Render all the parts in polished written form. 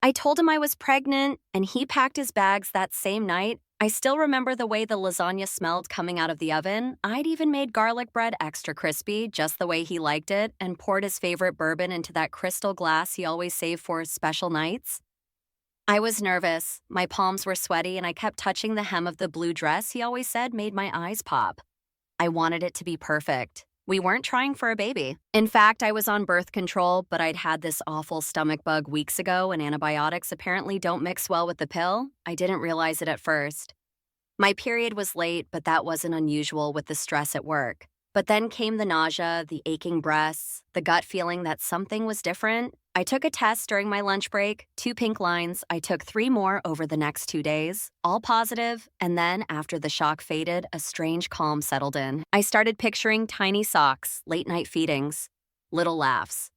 I told him I was pregnant, and he packed his bags that same night. I still remember the way the lasagna smelled coming out of the oven. I'd even made garlic bread extra crispy, just the way he liked it, and poured his favorite bourbon into that crystal glass he always saved for special nights. I was nervous, my palms were sweaty, and I kept touching the hem of the blue dress he always said made my eyes pop. I wanted it to be perfect. We weren't trying for a baby. In fact, I was on birth control, but I'd had this awful stomach bug weeks ago, and antibiotics apparently don't mix well with the pill. I didn't realize it at first. My period was late, but that wasn't unusual with the stress at work. But then came the nausea, the aching breasts, the gut feeling that something was different. I took a test during my lunch break, 2 pink lines. I took 3 more over the next 2 days, all positive, and then, after the shock faded, a strange calm settled in. I started picturing tiny socks, late-night feedings, little laughs.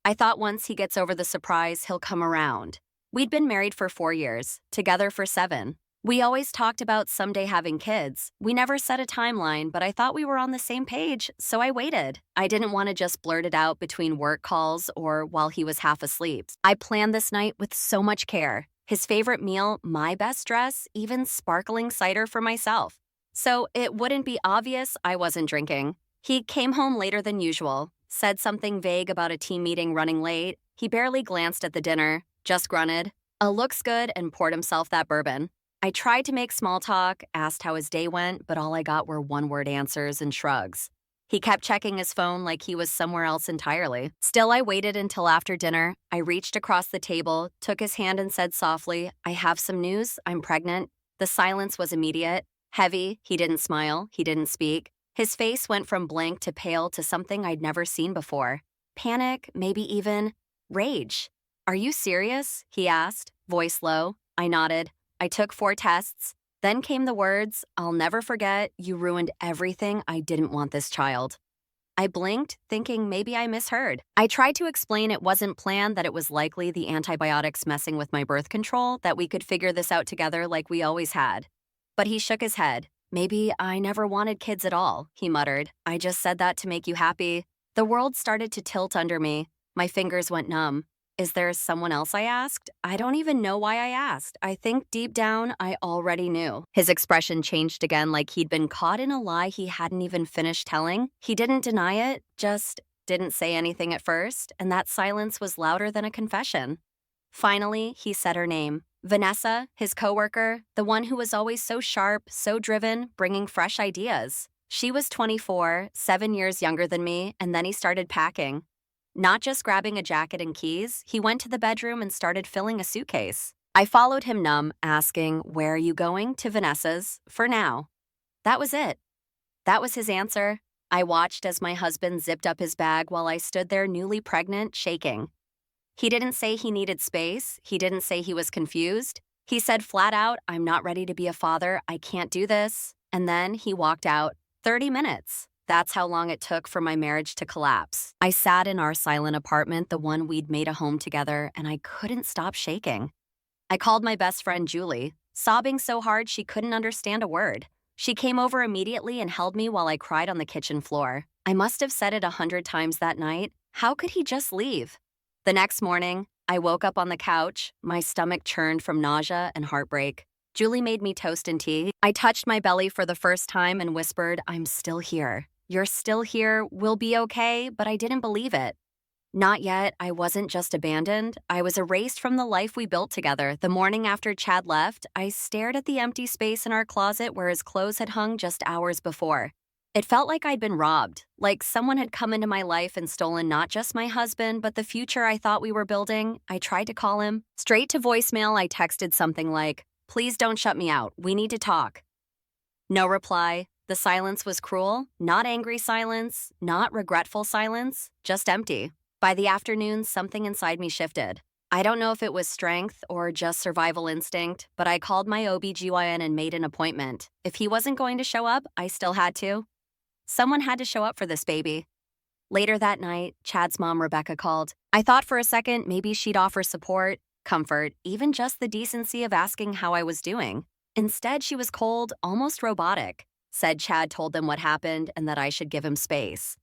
I thought once he gets over the surprise, he'll come around. We'd been married for 4 years, together for 7. We always talked about someday having kids. We never set a timeline, but I thought we were on the same page, so I waited. I didn't want to just blurt it out between work calls or while he was half asleep. I planned this night with so much care. His favorite meal, my best dress, even sparkling cider for myself. So it wouldn't be obvious I wasn't drinking. He came home later than usual, said something vague about a team meeting running late. He barely glanced at the dinner, just grunted, looks good, and poured himself that bourbon. I tried to make small talk, asked how his day went, but all I got were one-word answers and shrugs. He kept checking his phone like he was somewhere else entirely. Still, I waited until after dinner. I reached across the table, took his hand and said softly, "I have some news. I'm pregnant." The silence was immediate, heavy. He didn't smile. He didn't speak. His face went from blank to pale to something I'd never seen before. Panic, maybe even rage. "Are you serious?" he asked, voice low. I nodded. I took 4 tests. Then came the words, "I'll never forget, you ruined everything. I didn't want this child." I blinked, thinking maybe I misheard. I tried to explain it wasn't planned, that it was likely the antibiotics messing with my birth control, that we could figure this out together like we always had. But he shook his head. "Maybe I never wanted kids at all," he muttered. "I just said that to make you happy." The world started to tilt under me. My fingers went numb. "Is there someone else?" I asked. I don't even know why I asked. I think deep down, I already knew. His expression changed again, like he'd been caught in a lie he hadn't even finished telling. He didn't deny it, just didn't say anything at first, and that silence was louder than a confession. Finally, he said her name. Vanessa, his coworker, the one who was always so sharp, so driven, bringing fresh ideas. She was 24, 7 years younger than me, and then he started packing. Not just grabbing a jacket and keys, he went to the bedroom and started filling a suitcase. I followed him numb, asking, "Where are you going?" "To Vanessa's, for now." That was it. That was his answer. I watched as my husband zipped up his bag while I stood there newly pregnant, shaking. He didn't say he needed space. He didn't say he was confused. He said flat out, "I'm not ready to be a father. I can't do this." And then he walked out. 30 minutes. That's how long it took for my marriage to collapse. I sat in our silent apartment, the one we'd made a home together, and I couldn't stop shaking. I called my best friend Julie, sobbing so hard she couldn't understand a word. She came over immediately and held me while I cried on the kitchen floor. I must have said it 100 times that night. How could he just leave? The next morning, I woke up on the couch. My stomach churned from nausea and heartbreak. Julie made me toast and tea. I touched my belly for the first time and whispered, "I'm still here. You're still here, we'll be okay," but I didn't believe it. Not yet. I wasn't just abandoned. I was erased from the life we built together. The morning after Chad left, I stared at the empty space in our closet where his clothes had hung just hours before. It felt like I'd been robbed, like someone had come into my life and stolen not just my husband, but the future I thought we were building. I tried to call him. Straight to voicemail, I texted something like, "Please don't shut me out. We need to talk." No reply. The silence was cruel, not angry silence, not regretful silence, just empty. By the afternoon, something inside me shifted. I don't know if it was strength or just survival instinct, but I called my OBGYN and made an appointment. If he wasn't going to show up, I still had to. Someone had to show up for this baby. Later that night, Chad's mom, Rebecca, called. I thought for a second maybe she'd offer support, comfort, even just the decency of asking how I was doing. Instead, she was cold, almost robotic. Said Chad told them what happened and that I should give him space.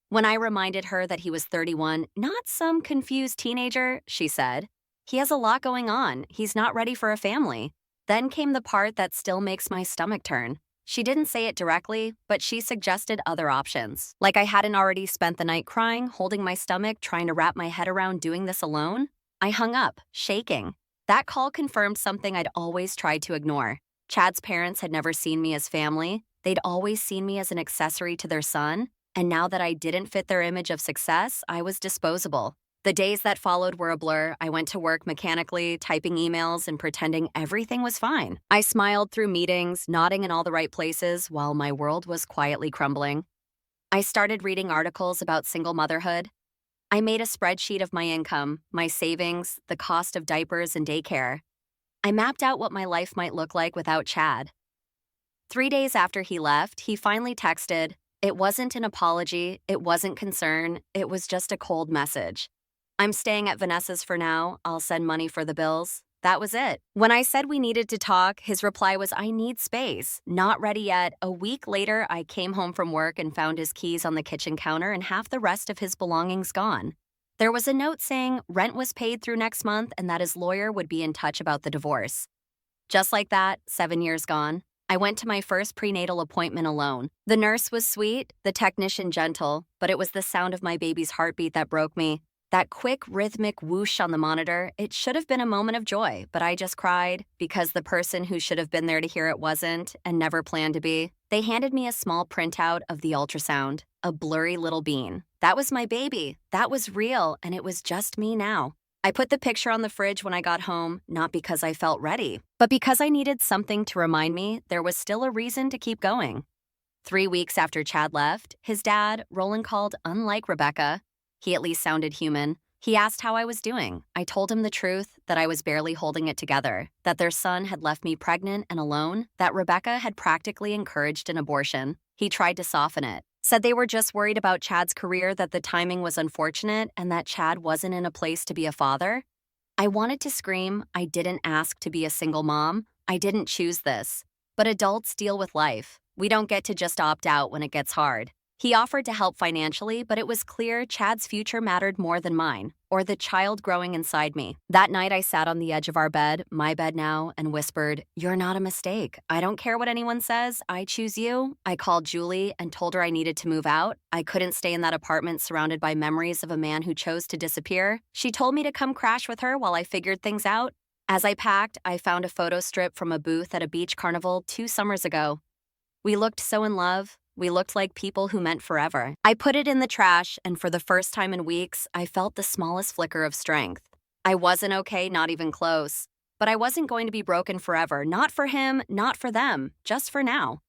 When I reminded her that he was 31, not some confused teenager, she said, He has a lot going on. He's not ready for a family. Then came the part that still makes my stomach turn. She didn't say it directly, but she suggested other options. Like I hadn't already spent the night crying, holding my stomach, trying to wrap my head around doing this alone. I hung up, shaking. That call confirmed something I'd always tried to ignore. Chad's parents had never seen me as family. They'd always seen me as an accessory to their son. And now that I didn't fit their image of success, I was disposable. The days that followed were a blur. I went to work mechanically, typing emails and pretending everything was fine. I smiled through meetings, nodding in all the right places, while my world was quietly crumbling. I started reading articles about single motherhood. I made a spreadsheet of my income, my savings, the cost of diapers and daycare. I mapped out what my life might look like without Chad. 3 days after he left, he finally texted. It wasn't an apology, it wasn't concern, it was just a cold message. I'm staying at Vanessa's for now. I'll send money for the bills. That was it. When I said we needed to talk, his reply was, I need space. Not ready yet. A week later, I came home from work and found his keys on the kitchen counter and half the rest of his belongings gone. There was a note saying rent was paid through next month and that his lawyer would be in touch about the divorce. Just like that, 7 years gone. I went to my first prenatal appointment alone. The nurse was sweet, the technician gentle, but it was the sound of my baby's heartbeat that broke me. That quick, rhythmic whoosh on the monitor, it should have been a moment of joy, but I just cried because the person who should have been there to hear it wasn't and never planned to be. They handed me a small printout of the ultrasound, a blurry little bean. That was my baby. That was real, and it was just me now. I put the picture on the fridge when I got home, not because I felt ready, but because I needed something to remind me there was still a reason to keep going. 3 weeks after Chad left, his dad, Roland, called unlike Rebecca. He at least sounded human. He asked how I was doing. I told him the truth, that I was barely holding it together, that their son had left me pregnant and alone, that Rebecca had practically encouraged an abortion. He tried to soften it, said they were just worried about Chad's career, that the timing was unfortunate, and that Chad wasn't in a place to be a father. I wanted to scream. I didn't ask to be a single mom. I didn't choose this. But adults deal with life. We don't get to just opt out when it gets hard. He offered to help financially, but it was clear Chad's future mattered more than mine, or the child growing inside me. That night I sat on the edge of our bed, my bed now, and whispered, "You're not a mistake. I don't care what anyone says. I choose you." I called Julie and told her I needed to move out. I couldn't stay in that apartment surrounded by memories of a man who chose to disappear. She told me to come crash with her while I figured things out. As I packed, I found a photo strip from a booth at a beach carnival 2 summers ago. We looked so in love. We looked like people who meant forever. I put it in the trash, and for the first time in weeks, I felt the smallest flicker of strength. I wasn't okay, not even close. But I wasn't going to be broken forever. Not for him, not for them, just for now.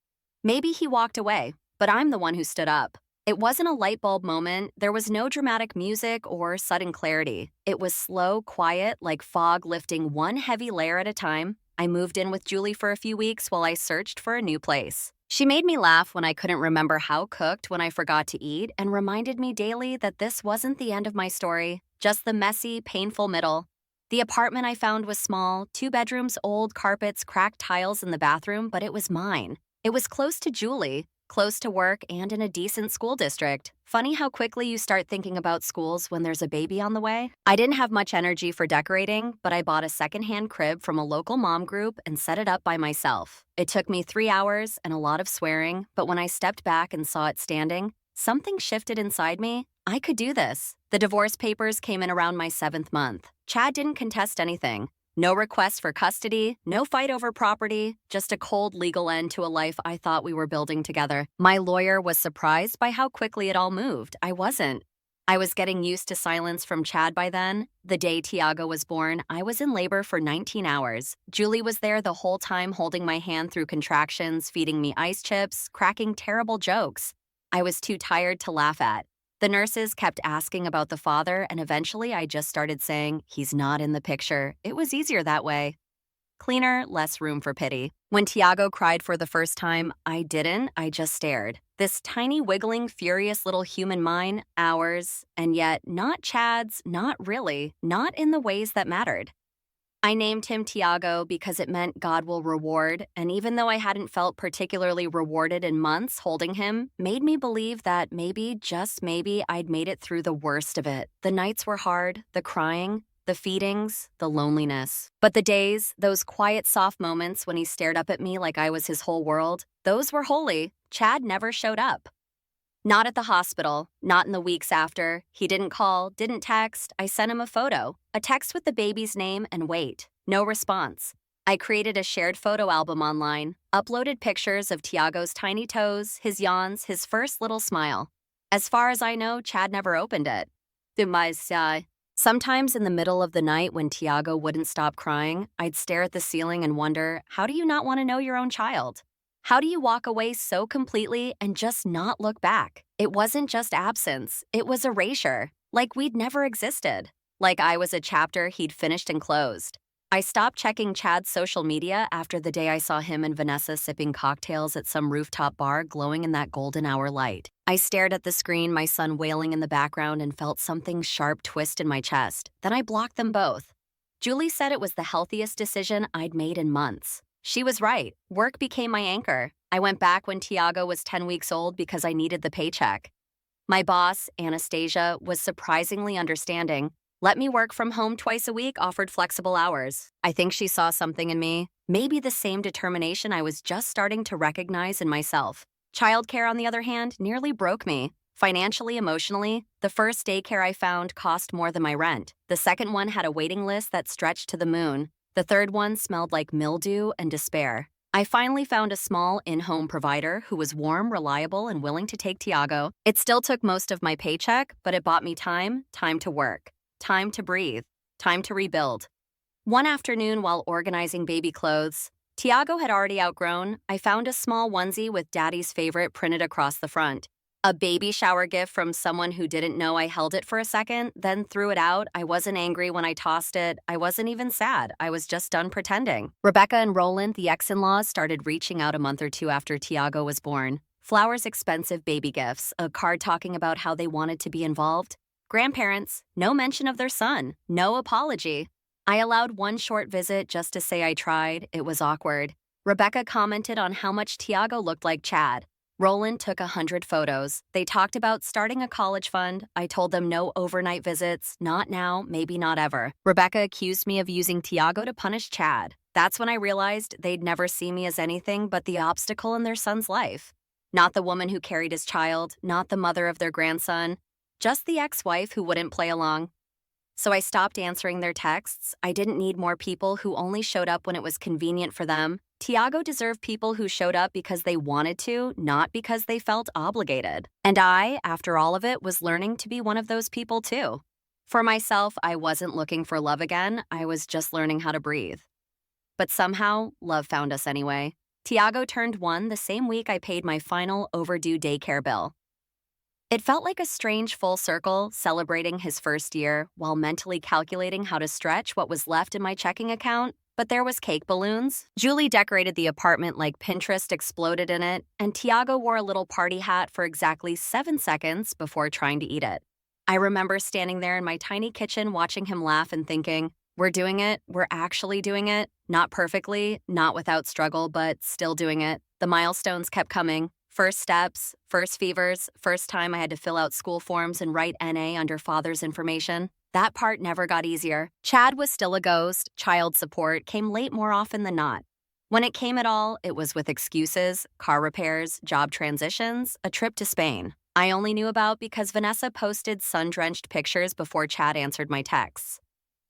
Maybe he walked away, but I'm the one who stood up. It wasn't a light bulb moment. There was no dramatic music or sudden clarity. It was slow, quiet, like fog lifting one heavy layer at a time. I moved in with Julie for a few weeks while I searched for a new place. She made me laugh when I couldn't remember how cooked when I forgot to eat and reminded me daily that this wasn't the end of my story, just the messy, painful middle. The apartment I found was small, 2 bedrooms, old carpets, cracked tiles in the bathroom, but it was mine. It was close to Julie, close to work, and in a decent school district. Funny how quickly you start thinking about schools when there's a baby on the way. I didn't have much energy for decorating, but I bought a secondhand crib from a local mom group and set it up by myself. It took me 3 hours and a lot of swearing, but when I stepped back and saw it standing, something shifted inside me. I could do this. The divorce papers came in around my 7th month. Chad didn't contest anything. No request for custody, no fight over property, just a cold legal end to a life I thought we were building together. My lawyer was surprised by how quickly it all moved. I wasn't. I was getting used to silence from Chad by then. The day Tiago was born, I was in labor for 19 hours. Julie was there the whole time holding my hand through contractions, feeding me ice chips, cracking terrible jokes I was too tired to laugh at. The nurses kept asking about the father, and eventually I just started saying, "He's not in the picture." It was easier that way. Cleaner, less room for pity. When Tiago cried for the first time, I didn't. I just stared. This tiny, wiggling, furious little human mind, ours, and yet not Chad's, not really, not in the ways that mattered. I named him Tiago because it meant God will reward, and even though I hadn't felt particularly rewarded in months, holding him made me believe that maybe, just maybe, I'd made it through the worst of it. The nights were hard, the crying, the feedings, the loneliness. But the days, those quiet, soft moments when he stared up at me like I was his whole world, those were holy. Chad never showed up. Not at the hospital, not in the weeks after. He didn't call, didn't text. I sent him a photo, a text with the baby's name and weight. No response. I created a shared photo album online, uploaded pictures of Tiago's tiny toes, his yawns, his first little smile. As far as I know, Chad never opened it. Sometimes in the middle of the night when Tiago wouldn't stop crying, I'd stare at the ceiling and wonder, how do you not want to know your own child? How do you walk away so completely and just not look back? It wasn't just absence, it was erasure, like we'd never existed. Like I was a chapter he'd finished and closed. I stopped checking Chad's social media after the day I saw him and Vanessa sipping cocktails at some rooftop bar glowing in that golden hour light. I stared at the screen, my son wailing in the background, and felt something sharp twist in my chest. Then I blocked them both. Julie said it was the healthiest decision I'd made in months. She was right. Work became my anchor. I went back when Tiago was 10 weeks old because I needed the paycheck. My boss, Anastasia, was surprisingly understanding. Let me work from home twice a week, offered flexible hours. I think she saw something in me, maybe the same determination I was just starting to recognize in myself. Childcare, on the other hand, nearly broke me. Financially, emotionally, the first daycare I found cost more than my rent. The second one had a waiting list that stretched to the moon. The third one smelled like mildew and despair. I finally found a small in-home provider who was warm, reliable, and willing to take Tiago. It still took most of my paycheck, but it bought me time to work. Time to breathe, time to rebuild. One afternoon while organizing baby clothes, Tiago had already outgrown, I found a small onesie with Daddy's favorite printed across the front. A baby shower gift from someone who didn't know I held it for a second, then threw it out. I wasn't angry when I tossed it. I wasn't even sad. I was just done pretending. Rebecca and Roland, the ex-in-laws, started reaching out a month or two after Tiago was born. Flowers, expensive baby gifts, a card talking about how they wanted to be involved. Grandparents, no mention of their son, no apology. I allowed one short visit just to say I tried. It was awkward. Rebecca commented on how much Tiago looked like Chad. Roland took 100 photos. They talked about starting a college fund. I told them no overnight visits, not now, maybe not ever. Rebecca accused me of using Tiago to punish Chad. That's when I realized they'd never see me as anything but the obstacle in their son's life. Not the woman who carried his child, not the mother of their grandson. Just the ex-wife who wouldn't play along. So I stopped answering their texts. I didn't need more people who only showed up when it was convenient for them. Tiago deserved people who showed up because they wanted to, not because they felt obligated. And I, after all of it, was learning to be one of those people too. For myself, I wasn't looking for love again. I was just learning how to breathe. But somehow, love found us anyway. Tiago turned 1 the same week I paid my final overdue daycare bill. It felt like a strange full circle, celebrating his first year while mentally calculating how to stretch what was left in my checking account. But there was cake balloons. Julie decorated the apartment like Pinterest exploded in it, and Tiago wore a little party hat for exactly 7 seconds before trying to eat it. I remember standing there in my tiny kitchen watching him laugh and thinking, we're doing it, we're actually doing it. Not perfectly, not without struggle, but still doing it. The milestones kept coming. First steps, first fevers, first time I had to fill out school forms and write NA under father's information. That part never got easier. Chad was still a ghost. Child support came late more often than not. When it came at all, it was with excuses, car repairs, job transitions, a trip to Spain. I only knew about because Vanessa posted sun-drenched pictures before Chad answered my texts.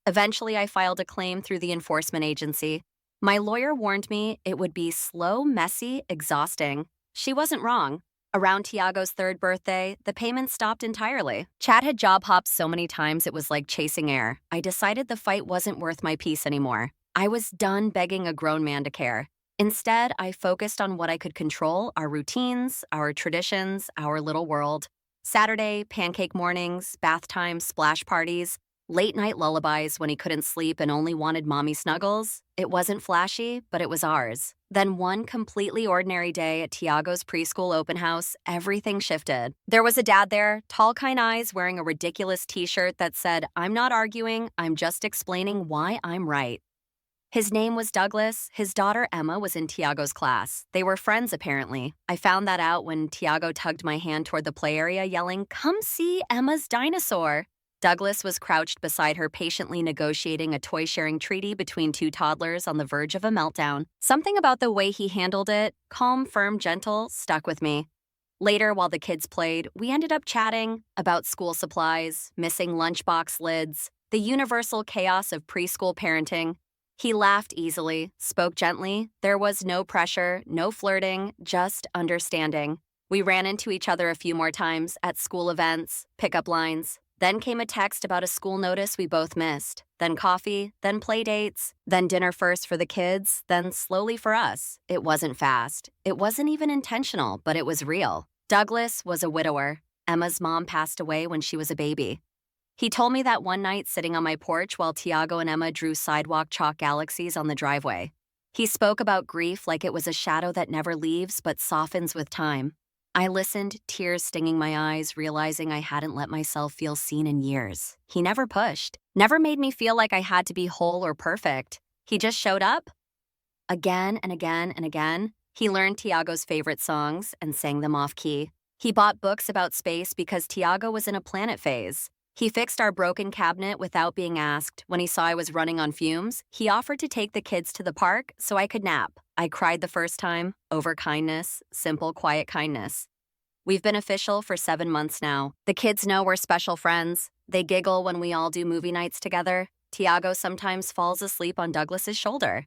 Eventually, I filed a claim through the enforcement agency. My lawyer warned me it would be slow, messy, exhausting. She wasn't wrong. Around Tiago's 3rd birthday, the payments stopped entirely. Chad had job hopped so many times it was like chasing air. I decided the fight wasn't worth my peace anymore. I was done begging a grown man to care. Instead, I focused on what I could control, our routines, our traditions, our little world. Saturday, pancake mornings, bath time, splash parties, late-night lullabies when he couldn't sleep and only wanted mommy snuggles. It wasn't flashy, but it was ours. Then one completely ordinary day at Tiago's preschool open house, everything shifted. There was a dad there, tall, kind eyes, wearing a ridiculous t-shirt that said, "I'm not arguing, I'm just explaining why I'm right." His name was Douglas. His daughter Emma was in Tiago's class. They were friends, apparently. I found that out when Tiago tugged my hand toward the play area, yelling, "Come see Emma's dinosaur." Douglas was crouched beside her, patiently negotiating a toy-sharing treaty between two toddlers on the verge of a meltdown. Something about the way he handled it, calm, firm, gentle, stuck with me. Later, while the kids played, we ended up chatting about school supplies, missing lunchbox lids, the universal chaos of preschool parenting. He laughed easily, spoke gently. There was no pressure, no flirting, just understanding. We ran into each other a few more times at school events, pickup lines. Then came a text about a school notice we both missed. Then coffee, then play dates, then dinner first for the kids, then slowly for us. It wasn't fast. It wasn't even intentional, but it was real. Douglas was a widower. Emma's mom passed away when she was a baby. He told me that one night sitting on my porch while Tiago and Emma drew sidewalk chalk galaxies on the driveway. He spoke about grief like it was a shadow that never leaves but softens with time. I listened, tears stinging my eyes, realizing I hadn't let myself feel seen in years. He never pushed, never made me feel like I had to be whole or perfect. He just showed up. Again and again and again, he learned Tiago's favorite songs and sang them off-key. He bought books about space because Tiago was in a planet phase. He fixed our broken cabinet without being asked. When he saw I was running on fumes, he offered to take the kids to the park so I could nap. I cried the first time, over kindness, simple, quiet kindness. We've been official for 7 months now. The kids know we're special friends. They giggle when we all do movie nights together. Tiago sometimes falls asleep on Douglas's shoulder.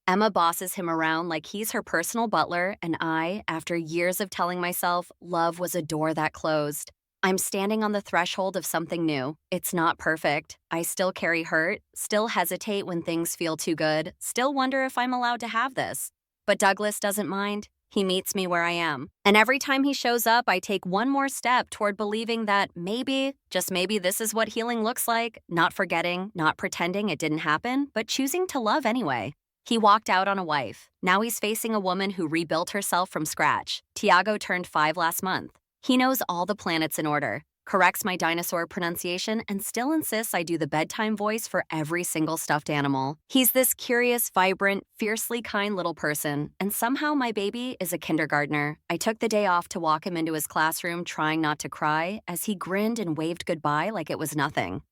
Emma bosses him around like he's her personal butler, and I, after years of telling myself love was a door that closed, I'm standing on the threshold of something new. It's not perfect. I still carry hurt, still hesitate when things feel too good, still wonder if I'm allowed to have this. But Douglas doesn't mind. He meets me where I am. And every time he shows up, I take one more step toward believing that maybe, just maybe this is what healing looks like. Not forgetting, not pretending it didn't happen, but choosing to love anyway. He walked out on a wife. Now he's facing a woman who rebuilt herself from scratch. Tiago turned 5 last month. He knows all the planets in order, corrects my dinosaur pronunciation, and still insists I do the bedtime voice for every single stuffed animal. He's this curious, vibrant, fiercely kind little person, and somehow my baby is a kindergartner. I took the day off to walk him into his classroom, trying not to cry, as he grinned and waved goodbye like it was nothing.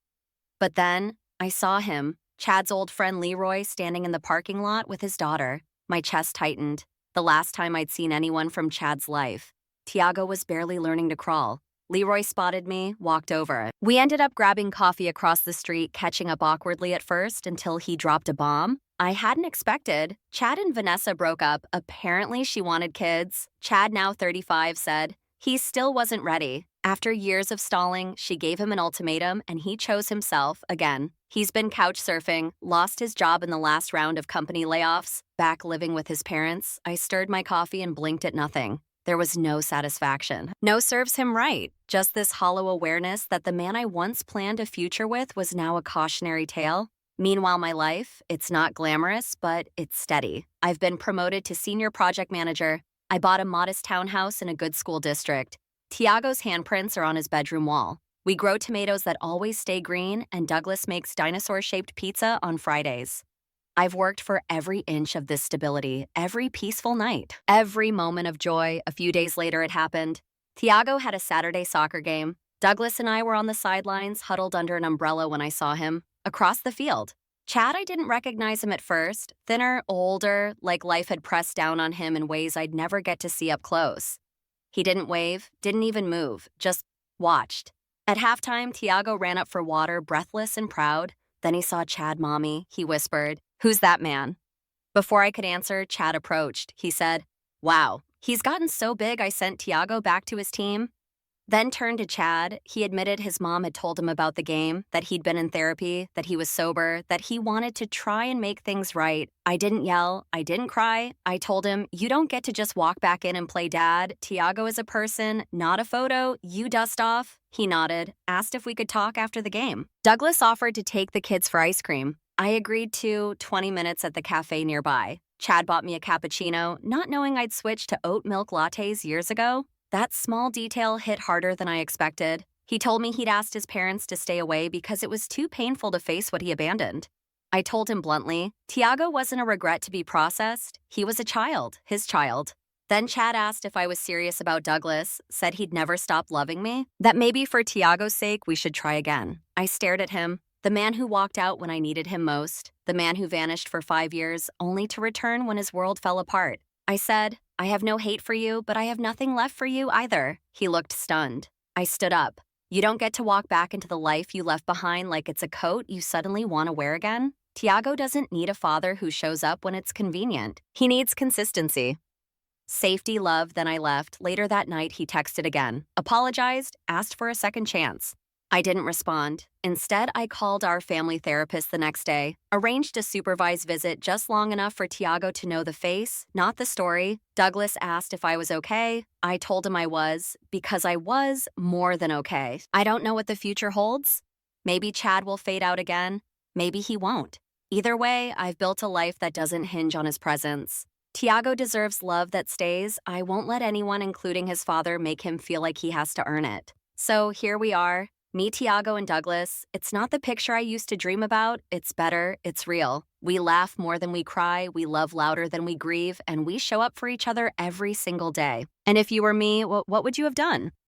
But then, I saw him, Chad's old friend Leroy, standing in the parking lot with his daughter. My chest tightened. The last time I'd seen anyone from Chad's life. Tiago was barely learning to crawl. Leroy spotted me, walked over. We ended up grabbing coffee across the street, catching up awkwardly at first until he dropped a bomb I hadn't expected. Chad and Vanessa broke up. Apparently she wanted kids. Chad, now 35, said he still wasn't ready. After years of stalling, she gave him an ultimatum and he chose himself again. He's been couch surfing, lost his job in the last round of company layoffs, back living with his parents. I stirred my coffee and blinked at nothing. There was no satisfaction. No serves him right. Just this hollow awareness that the man I once planned a future with was now a cautionary tale. Meanwhile, my life, it's not glamorous, but it's steady. I've been promoted to senior project manager. I bought a modest townhouse in a good school district. Tiago's handprints are on his bedroom wall. We grow tomatoes that always stay green, and Douglas makes dinosaur-shaped pizza on Fridays. I've worked for every inch of this stability, every peaceful night, every moment of joy. A few days later, it happened. Tiago had a Saturday soccer game. Douglas and I were on the sidelines, huddled under an umbrella when I saw him. Across the field. Chad, I didn't recognize him at first. Thinner, older, like life had pressed down on him in ways I'd never get to see up close. He didn't wave, didn't even move, just watched. At halftime, Tiago ran up for water, breathless and proud. Then he saw Chad, Mommy. He whispered, "Who's that man?" Before I could answer, Chad approached. He said, "Wow, he's gotten so big I sent Tiago back to his team." Then turned to Chad. He admitted his mom had told him about the game, that he'd been in therapy, that he was sober, that he wanted to try and make things right. I didn't yell. I didn't cry. I told him, "You don't get to just walk back in and play dad. Tiago is a person, not a photo. You dust off." He nodded, asked if we could talk after the game. Douglas offered to take the kids for ice cream. I agreed to 20 minutes at the cafe nearby. Chad bought me a cappuccino, not knowing I'd switched to oat milk lattes years ago. That small detail hit harder than I expected. He told me he'd asked his parents to stay away because it was too painful to face what he abandoned. I told him bluntly, Tiago wasn't a regret to be processed. He was a child, his child. Then Chad asked if I was serious about Douglas, said he'd never stop loving me, that maybe for Tiago's sake we should try again. I stared at him, the man who walked out when I needed him most, the man who vanished for 5 years, only to return when his world fell apart. I said, I have no hate for you, but I have nothing left for you either. He looked stunned. I stood up. You don't get to walk back into the life you left behind like it's a coat you suddenly want to wear again. Tiago doesn't need a father who shows up when it's convenient. He needs consistency. Safety, love, then I left. Later that night, he texted again, apologized, asked for a second chance. I didn't respond. Instead, I called our family therapist the next day, arranged a supervised visit just long enough for Tiago to know the face, not the story. Douglas asked if I was okay. I told him I was, because I was more than okay. I don't know what the future holds. Maybe Chad will fade out again. Maybe he won't. Either way, I've built a life that doesn't hinge on his presence. Tiago deserves love that stays. I won't let anyone, including his father, make him feel like he has to earn it. So here we are, me, Tiago, and Douglas. It's not the picture I used to dream about. It's better. It's real. We laugh more than we cry. We love louder than we grieve. And we show up for each other every single day. And if you were me, what would you have done?